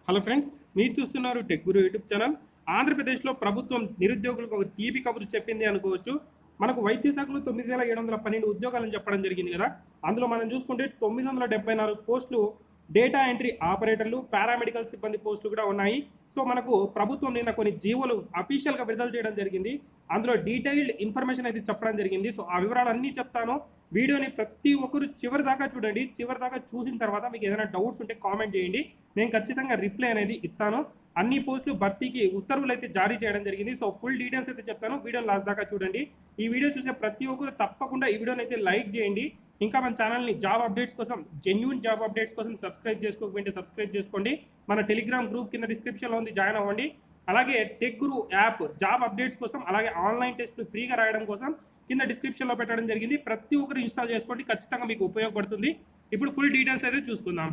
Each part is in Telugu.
హలో ఫ్రెండ్స్, మీరు చూస్తున్నారు టెక్ గురు యూట్యూబ్ ఛానల్. ఆంధ్రప్రదేశ్లో ప్రభుత్వం నిరుద్యోగులకు ఒక తీపి కబురు చెప్పింది అనుకోవచ్చు. మనకు వైద్య శాఖలో 9712 ఉద్యోగాలను చెప్పడం జరిగింది కదా. అందులో మనం చూసుకుంటే 974 పోస్టులు డేటా ఎంట్రీ ఆపరేటర్లు, పారామెడికల్ సిబ్బంది పోస్టులు కూడా ఉన్నాయి. సో మనకు ప్రభుత్వం నిన్న కొన్ని జీవోలు అఫీషియల్గా విడుదల చేయడం జరిగింది. అందులో డీటెయిల్డ్ ఇన్ఫర్మేషన్ అయితే చెప్పడం జరిగింది. సో ఆ వివరాలు అన్నీ చెప్తాను. వీడియోని ప్రతి ఒక్కరు చివరి దాకా చూడండి. చివరి దాకా చూసిన తర్వాత మీకు ఏదైనా డౌట్స్ ఉంటే కామెంట్ చేయండి. నేను ఖచ్చితంగా రిప్లై అనేది ఇస్తాను. అన్ని పోస్టులు భర్తీకి ఉత్తర్వులు అయితే జారీ చేయడం జరిగింది. సో ఫుల్ డీటెయిల్స్ అయితే చెప్తాను. వీడియో లాస్ట్ దాకా చూడండి. ఈ వీడియో చూసే ప్రతి ఒక్కరు తప్పకుండా ఈ వీడియోని అయితే లైక్ చేయండి. ఇంకా మన ఛానల్ని జాబ్ అప్డేట్స్ కోసం, జెన్యూన్ జాబ్ అప్డేట్స్ కోసం సబ్స్క్రైబ్ చేసుకోకపోతే సబ్స్క్రైబ్ చేసుకోండి. మన టెలిగ్రామ్ గ్రూప్ కింద డిస్క్రిప్షన్లో ఉంది, జాయిన్ అవ్వండి. అలాగే టెక్ గురు యాప్ జాబ్ అప్డేట్స్ కోసం, అలాగే ఆన్లైన్ టెస్ట్లు ఫ్రీగా రాయడం కోసం కింద డిస్క్రిప్షన్లో పెట్టడం జరిగింది. ప్రతి ఒక్కరు ఇన్స్టాల్ చేసుకోండి, ఖచ్చితంగా మీకు ఉపయోగపడుతుంది. ఇప్పుడు ఫుల్ డీటెయిల్స్ అయితే చూసుకుందాం.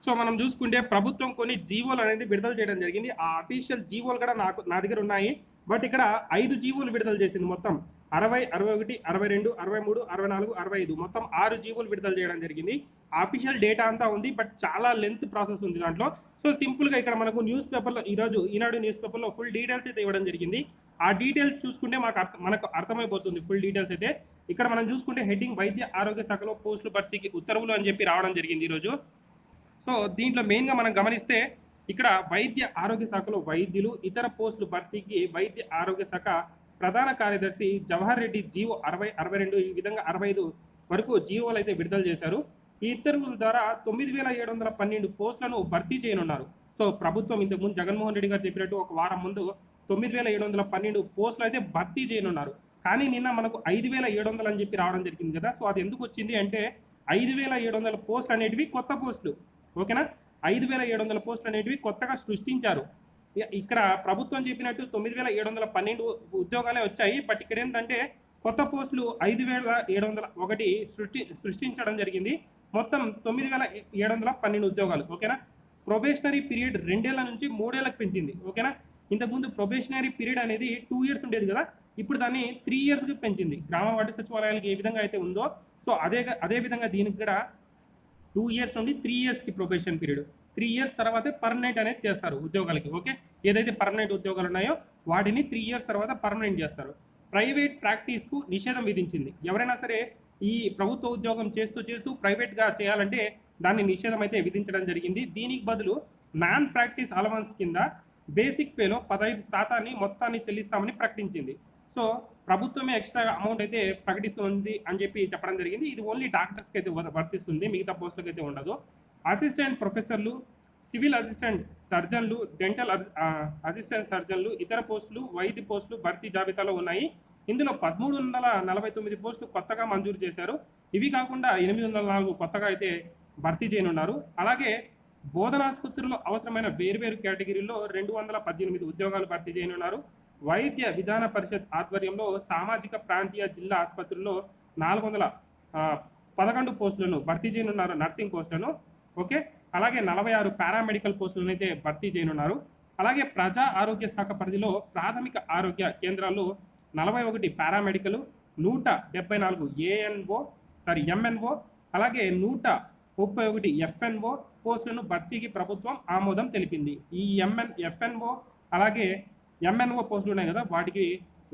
సో మనం చూసుకుంటే ప్రభుత్వం కొన్ని జీవోలు అనేది విడుదల చేయడం జరిగింది. ఆ అఫీషియల్ జీవోలు కూడా నా దగ్గర ఉన్నాయి. బట్ ఇక్కడ 5 జీవోలు విడుదల చేసింది. మొత్తం 60, 61, 62, 63, 64, 65 మొత్తం 6 జీవోలు విడుదల చేయడం జరిగింది. అఫీషియల్ డేటా అంతా ఉంది, బట్ చాలా లెంత్ ప్రాసెస్ ఉంది దాంట్లో. సో సింపుల్గా ఇక్కడ మనకు న్యూస్ పేపర్లో ఈరోజు ఈనాడు న్యూస్ పేపర్లో ఫుల్ డీటెయిల్స్ అయితే ఇవ్వడం జరిగింది. ఆ డీటెయిల్స్ చూసుకుంటే మనకు అర్థమైపోతుంది ఫుల్ డీటెయిల్స్ అయితే. ఇక్కడ మనం చూసుకుంటే హెడ్డింగ్ వైద్య ఆరోగ్య శాఖలో పోస్టుల భర్తీకి ఉత్తర్వులు అని చెప్పి రావడం జరిగింది ఈరోజు. సో దీంట్లో మెయిన్గా మనం గమనిస్తే ఇక్కడ వైద్య ఆరోగ్య శాఖలో వైద్యులు, ఇతర పోస్టులు భర్తీకి వైద్య ఆరోగ్య శాఖ ప్రధాన కార్యదర్శి జవహర్ రెడ్డి జీవో 60, 62 ఈ విధంగా 65 వరకు జీవోలు అయితే విడుదల చేశారు. ఈ ఉత్తర్వుల ద్వారా 9712 పోస్టులను భర్తీ చేయనున్నారు. సో ప్రభుత్వం ఇంతకుముందు జగన్మోహన్ రెడ్డి గారు చెప్పినట్టు ఒక వారం ముందు 9712 పోస్టులు అయితే భర్తీ చేయనున్నారు. కానీ నిన్న మనకు 5700 అని చెప్పి రావడం జరిగింది కదా. సో అది ఎందుకు వచ్చింది అంటే 5700 పోస్టులు అనేటివి కొత్త పోస్టులు. ఓకేనా, 5700 పోస్టులు అనేటివి కొత్తగా సృష్టించారు. ఇక్కడ ప్రభుత్వం చెప్పినట్టు 9712 ఉద్యోగాలే వచ్చాయి. బట్ ఇక్కడ ఏంటంటే కొత్త పోస్టులు 5701 సృష్టించడం జరిగింది. మొత్తం 9712 ఉద్యోగాలు. ఓకేనా, ప్రొబేషనరీ పీరియడ్ 2 ఏళ్ల నుంచి 3 ఏళ్ళకి పెంచింది. ఓకేనా, ఇంతకుముందు ప్రొబేషనరీ పీరియడ్ అనేది 2 ఇయర్స్ ఉండేది కదా, ఇప్పుడు దాన్ని 3 ఇయర్స్కి పెంచింది. గ్రామ వార్డు సచివాలయాలకు ఏ విధంగా అయితే ఉందో సో అదే విధంగా దీనికి కూడా 2 ఇయర్స్ నుండి 3 ఇయర్స్కి ప్రొబేషన్ పీరియడ్. 3 ఇయర్స్ తర్వాతే పర్మనెంట్ అనేది చేస్తారు ఉద్యోగాలకి. ఓకే, ఏదైతే పర్మనెంట్ ఉద్యోగాలు ఉన్నాయో వాటిని 3 ఇయర్స్ తర్వాత పర్మనెంట్ చేస్తారు. ప్రైవేట్ ప్రాక్టీస్కు నిషేధం విధించింది. ఎవరైనా సరే ఈ ప్రభుత్వ ఉద్యోగం చేస్తూ ప్రైవేట్గా చేయాలంటే దాన్ని నిషేధం అయితే విధించడం జరిగింది. దీనికి బదులు నాన్ ప్రాక్టీస్ అలవెన్స్ కింద బేసిక్ పేలో 15% మొత్తాన్ని చెల్లిస్తామని ప్రకటించింది. సో ప్రభుత్వమే ఎక్స్ట్రా అమౌంట్ అయితే ప్రకటిస్తుంది అని చెప్పి చెప్పడం జరిగింది. ఇది ఓన్లీ డాక్టర్స్కి అయితే వర్తిస్తుంది, మిగతా పోస్టులకు అయితే ఉండదు. అసిస్టెంట్ ప్రొఫెసర్లు, సివిల్ అసిస్టెంట్ సర్జన్లు, డెంటల్ అసిస్టెంట్ సర్జన్లు, ఇతర పోస్టులు, వైద్య పోస్టులు భర్తీ జాబితాలో ఉన్నాయి. ఇందులో 1349 పోస్టులు కొత్తగా మంజూరు చేశారు. ఇవి కాకుండా 804 కొత్తగా అయితే భర్తీ చేయనున్నారు. అలాగే బోధనాసుపత్రుల్లో అవసరమైన వేర్వేరు కేటగిరీల్లో 218 ఉద్యోగాలు భర్తీ చేయనున్నారు. వైద్య విధాన పరిషత్ ఆధ్వర్యంలో సామాజిక ప్రాంతీయ జిల్లా ఆసుపత్రుల్లో 411 పోస్టులను భర్తీ చేయనున్నారు, నర్సింగ్ పోస్టులను. ఓకే, అలాగే 46 పారామెడికల్ పోస్టులను అయితే భర్తీ చేయనున్నారు. అలాగే ప్రజా ఆరోగ్య శాఖ పరిధిలో ప్రాథమిక ఆరోగ్య కేంద్రాల్లో 41 పారామెడికల్, 174 ఎంఎన్ఓ, అలాగే 131 ఎఫ్ఎన్ఓ పోస్టులను భర్తీకి ప్రభుత్వం ఆమోదం తెలిపింది. ఈ ఎఫ్ఎన్ఓ అలాగే ఎంఎన్ఓ పోస్టులు ఉన్నాయి కదా, వాటికి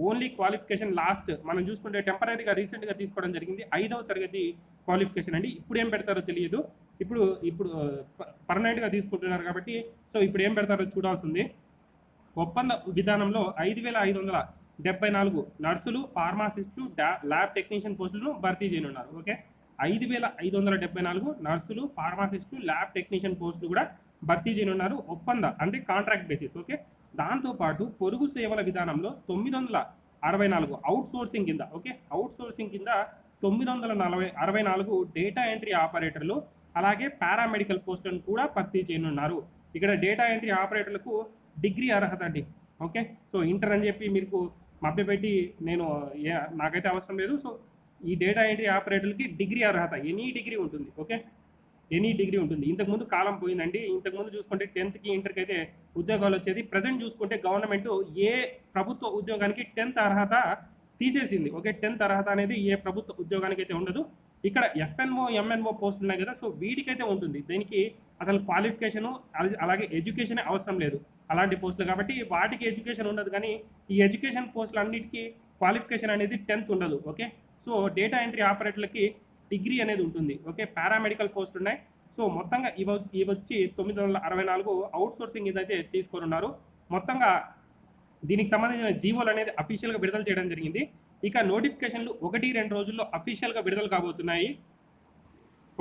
ఓన్లీ క్వాలిఫికేషన్ లాస్ట్ మనం చూసుకుంటే టెంపరీగా రీసెంట్గా తీసుకోవడం జరిగింది. 5వ తరగతి క్వాలిఫికేషన్ అండి. ఇప్పుడు ఏం పెడతారో తెలియదు. ఇప్పుడు పర్మనెంట్గా తీసుకుంటున్నారు కాబట్టి సో ఇప్పుడు ఏం పెడతారో చూడాల్సింది. ఒప్పంద విధానంలో 5574 నర్సులు, ఫార్మాసిస్టులు, ల్యాబ్ టెక్నీషియన్ పోస్టులను భర్తీ చేయనున్నారు. ఓకే, 5574 నర్సులు, ఫార్మాసిస్టులు, ల్యాబ్ టెక్నీషియన్ పోస్టులు కూడా భర్తీ చేయనున్నారు. ఒప్పంద అంటే కాంట్రాక్ట్ బేసిస్. ఓకే, దాంతోపాటు పొరుగు సేవల విధానంలో 964 అవుట్ సోర్సింగ్ కింద, ఓకే, అవుట్ సోర్సింగ్ కింద 964 డేటా ఎంట్రీ ఆపరేటర్లు, అలాగే పారామెడికల్ పోస్టులను కూడా భర్తీ చేయనున్నారు. ఇక్కడ డేటా ఎంట్రీ ఆపరేటర్లకు డిగ్రీ అర్హత అండి. ఓకే, సో ఇంటర్ అని చెప్పి మీకు మభ్యపెట్టి నాకైతే అవసరం లేదు. సో ఈ డేటా ఎంట్రీ ఆపరేటర్లకి డిగ్రీ అర్హత, ఎనీ డిగ్రీ ఉంటుంది. ఓకే, ఎనీ డిగ్రీ ఉంటుంది. ఇంతకుముందు కాలం పోయిందండి. ఇంతకుముందు చూసుకుంటే 10th ఇంటర్కి అయితే ఉద్యోగాలు వచ్చేది. ప్రజెంట్ చూసుకుంటే గవర్నమెంట్ ఏ ప్రభుత్వ ఉద్యోగానికి 10th అర్హత తీసేసింది. ఓకే, 10th అర్హత అనేది ఏ ప్రభుత్వ ఉద్యోగానికి అయితే ఉండదు. ఇక్కడ ఎఫ్ఎన్ఓ ఎంఎన్ఓ పోస్టులు ఉన్నాయి కదా, సో వీటికైతే ఉంటుంది. దీనికి అసలు క్వాలిఫికేషను అలాగే ఎడ్యుకేషన్ అవసరం లేదు అలాంటి పోస్టులు, కాబట్టి వాటికి ఎడ్యుకేషన్ ఉండదు. కానీ ఈ ఎడ్యుకేషన్ పోస్టులు అన్నిటికీ క్వాలిఫికేషన్ అనేది 10th ఉండదు. ఓకే, సో డేటా ఎంట్రీ ఆపరేటర్లకి డిగ్రీ అనేది ఉంటుంది. ఓకే, పారామెడికల్ పోస్టులు ఉన్నాయి. సో మొత్తంగా ఇవి వచ్చి 964 అవుట్ సోర్సింగ్ ఇదైతే తీసుకొని ఉన్నారు. మొత్తంగా దీనికి సంబంధించిన జీవోలు అనేది అఫీషియల్గా విడుదల చేయడం జరిగింది. ఇక నోటిఫికేషన్లు 1-2 రోజుల్లో అఫీషియల్గా విడుదల కాబోతున్నాయి.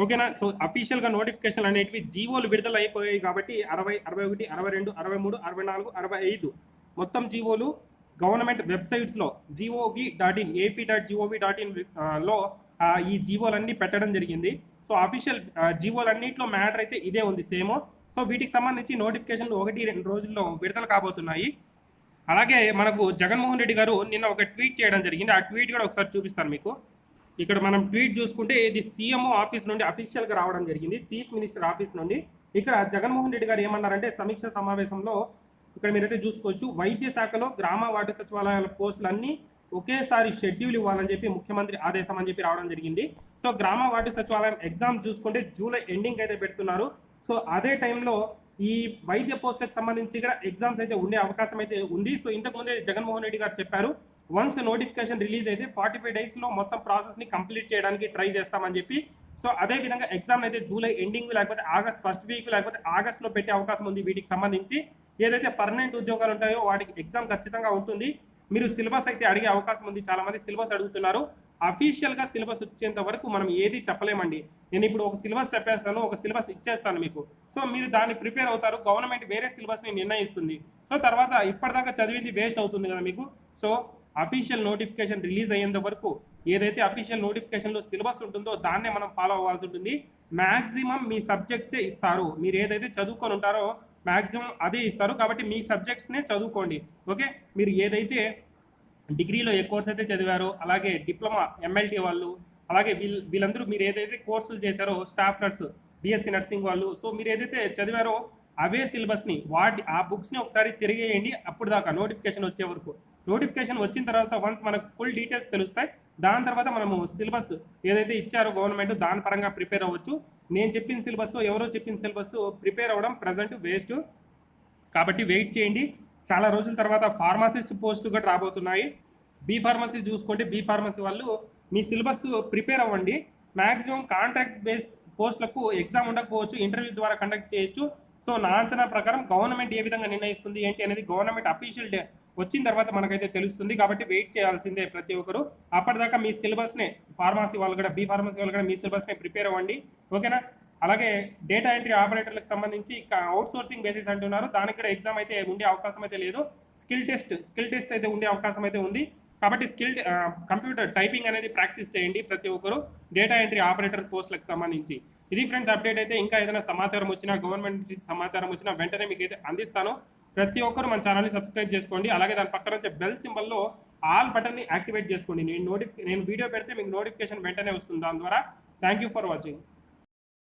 ఓకేనా, సో అఫీషియల్గా నోటిఫికేషన్ అనేటివి జీవోలు విడుదల అయిపోయాయి కాబట్టి 60, 61, 62, 63, 64, 65 మొత్తం జీవోలు గవర్నమెంట్ వెబ్సైట్స్లో gov.in ap.gov.in లో ఈ జీవోలన్నీ పెట్టడం జరిగింది. సో అఫీషియల్ జీవోలన్నింటిలో మ్యాటర్ అయితే ఇదే ఉంది సేమ్. సో వీటికి సంబంధించి నోటిఫికేషన్లు 1-2 రోజుల్లో విడుదల కాబోతున్నాయి. అలాగే మనకు జగన్మోహన్ రెడ్డి గారు నిన్న ఒక ట్వీట్ చేయడం జరిగింది. ఆ ట్వీట్ కూడా ఒకసారి చూపిస్తాను మీకు. ఇక్కడ మనం ట్వీట్ చూసుకుంటే ఇది సీఎంఓ ఆఫీస్ నుండి అఫీషియల్గా రావడం జరిగింది, చీఫ్ మినిస్టర్ ఆఫీస్ నుండి. ఇక్కడ జగన్మోహన్ రెడ్డి గారు ఏమన్నారంటే సమీక్ష సమావేశంలో ఇక్కడ మీరైతే చూసుకోవచ్చు, వైద్య శాఖలో గ్రామ వార్డు సచివాలయాల పోస్టులన్నీ ఒకేసారి షెడ్యూల్ ఇవ్వాలని చెప్పి ముఖ్యమంత్రి ఆదేశం అని చెప్పి రావడం జరిగింది. సో గ్రామ వార్డు సచివాలయం ఎగ్జామ్ చూసుకుంటే జూలై ఎండింగ్ అయితే పెడుతున్నారు. సో అదే టైంలో ఈ వైద్య పోస్టులకు సంబంధించి కూడా ఎగ్జామ్స్ అయితే ఉండే అవకాశం అయితే ఉంది. సో ఇంతకుముందే జగన్మోహన్ రెడ్డి గారు చెప్పారు, వన్స్ నోటిఫికేషన్ రిలీజ్ అయితే 45 డేస్లో మొత్తం ప్రాసెస్ని కంప్లీట్ చేయడానికి ట్రై చేస్తామని చెప్పి. సో అదే విధంగా ఎగ్జామ్ అయితే జూలై ఎండింగ్ లేకపోతే ఆగస్ట్ ఫస్ట్ వీక్ లేకపోతే ఆగస్ట్లో పెట్టే అవకాశం ఉంది. వీటికి సంబంధించి ఏదైతే పర్మనెంట్ ఉద్యోగాలు ఉంటాయో వాటికి ఎగ్జామ్ ఖచ్చితంగా ఉంటుంది. మీరు సిలబస్ అయితే అడిగే అవకాశం ఉంది, చాలా మంది సిలబస్ అడుగుతున్నారు. అఫీషియల్గా సిలబస్ వచ్చేంత వరకు మనం ఏది చెప్పలేమండి. నేను ఇప్పుడు ఒక సిలబస్ చెప్పేస్తాను, ఒక సిలబస్ ఇచ్చేస్తాను మీకు. సో మీరు దాన్ని ప్రిపేర్ అవుతారు, గవర్నమెంట్ వేరే సిలబస్ని నిర్ణయిస్తుంది. సో తర్వాత ఇప్పటిదాకా చదివింది వేస్ట్ అవుతుంది కదా మీకు. సో అఫీషియల్ నోటిఫికేషన్ రిలీజ్ అయ్యేంత వరకు ఏదైతే అఫీషియల్ నోటిఫికేషన్లో సిలబస్ ఉంటుందో దాన్నే మనం ఫాలో అవ్వాల్సి ఉంటుంది. మ్యాక్సిమం మీ సబ్జెక్ట్సే ఇస్తారు, మీరు ఏదైతే చదువుకొని ఉంటారో మ్యాక్సిమం అదే ఇస్తారు. కాబట్టి మీ సబ్జెక్ట్స్నే చదువుకోండి. ఓకే, మీరు ఏదైతే డిగ్రీలో ఏ కోర్స్ అయితే చదివారో, అలాగే డిప్లొమా ఎంఎల్టీ వాళ్ళు, అలాగే వీళ్ళందరూ మీరు ఏదైతే కోర్సులు చేశారో, స్టాఫ్ నర్స్, బీఎస్సీ నర్సింగ్ వాళ్ళు, సో మీరు ఏదైతే చదివారో అవే సిలబస్ని ఆ బుక్స్ని ఒకసారి తిరిగేయండి. అప్పుడు దాకా నోటిఫికేషన్ వచ్చే వరకు. నోటిఫికేషన్ వచ్చిన తర్వాత వన్స్ మనకు ఫుల్ డీటెయిల్స్ తెలుస్తాయి. దాని తర్వాత మనము సిలబస్ ఏదైతే ఇచ్చారో గవర్నమెంట్ దాని పరంగా ప్రిపేర్ అవ్వచ్చు. నేను చెప్పిన సిలబస్ ఎవరో చెప్పిన సిలబస్ ప్రిపేర్ అవ్వడం ప్రజెంట్ వేస్ట్. కాబట్టి వెయిట్ చేయండి. చాలా రోజుల తర్వాత ఫార్మసిస్ట్ పోస్టులు కూడా రాబోతున్నాయి. బీ ఫార్మసీ చూసుకుంటే బీ ఫార్మసీ వాళ్ళు మీ సిలబస్ ప్రిపేర్ అవ్వండి. మ్యాక్సిమం కాంట్రాక్ట్ బేస్ పోస్టులకు ఎగ్జామ్ ఉండకపోవచ్చు, ఇంటర్వ్యూ ద్వారా కండక్ట్ చేయొచ్చు. సో నా అంచనా ప్రకారం గవర్నమెంట్ ఏ విధంగా నిర్ణయిస్తుంది ఏంటి అనేది గవర్నమెంట్ అఫీషియల్ డే వచ్చిన తర్వాత మనకైతే తెలుస్తుంది. కాబట్టి వెయిట్ చేయాల్సిందే ప్రతి ఒక్కరు. అప్పటిదాకా మీ సిలబస్నే ఫార్మసీ వాళ్ళు కూడా బీ ఫార్మసీ వాళ్ళు కూడా మీ సిలబస్నే ప్రిపేర్ అవ్వండి. ఓకేనా, అలాగే డేటా ఎంట్రీ ఆపరేటర్లకు సంబంధించి అవుట్ సోర్సింగ్ బేసిస్ అంటున్నారు, దానికి కూడా ఎగ్జామ్ అయితే ఉండే అవకాశం అయితే లేదు. స్కిల్ టెస్ట్ అయితే ఉండే అవకాశం అయితే ఉంది. కాబట్టి కంప్యూటర్ టైపింగ్ అనేది ప్రాక్టీస్ చేయండి ప్రతి ఒక్కరు డేటా ఎంట్రీ ఆపరేటర్ పోస్టులకు సంబంధించి. ఇది ఫ్రెండ్స్ అప్డేట్ అయితే. ఇంకా ఏదైనా సమాచారం వచ్చినా గవర్నమెంట్ నుంచి సమాచారం వచ్చినా వెంటనే మీకు అయితే అందిస్తాను. ప్రతి ఒక్కరు మన ఛానల్ని సబ్స్క్రైబ్ చేసుకోండి. అలాగే దాని పక్కన వచ్చే బెల్ సింబల్లో ఆల్ బటన్ని యాక్టివేట్ చేసుకోండి. నేను వీడియో పెడితే మీకు నోటిఫికేషన్ వెంటనే వస్తుంది దాని ద్వారా. Thank you for watching.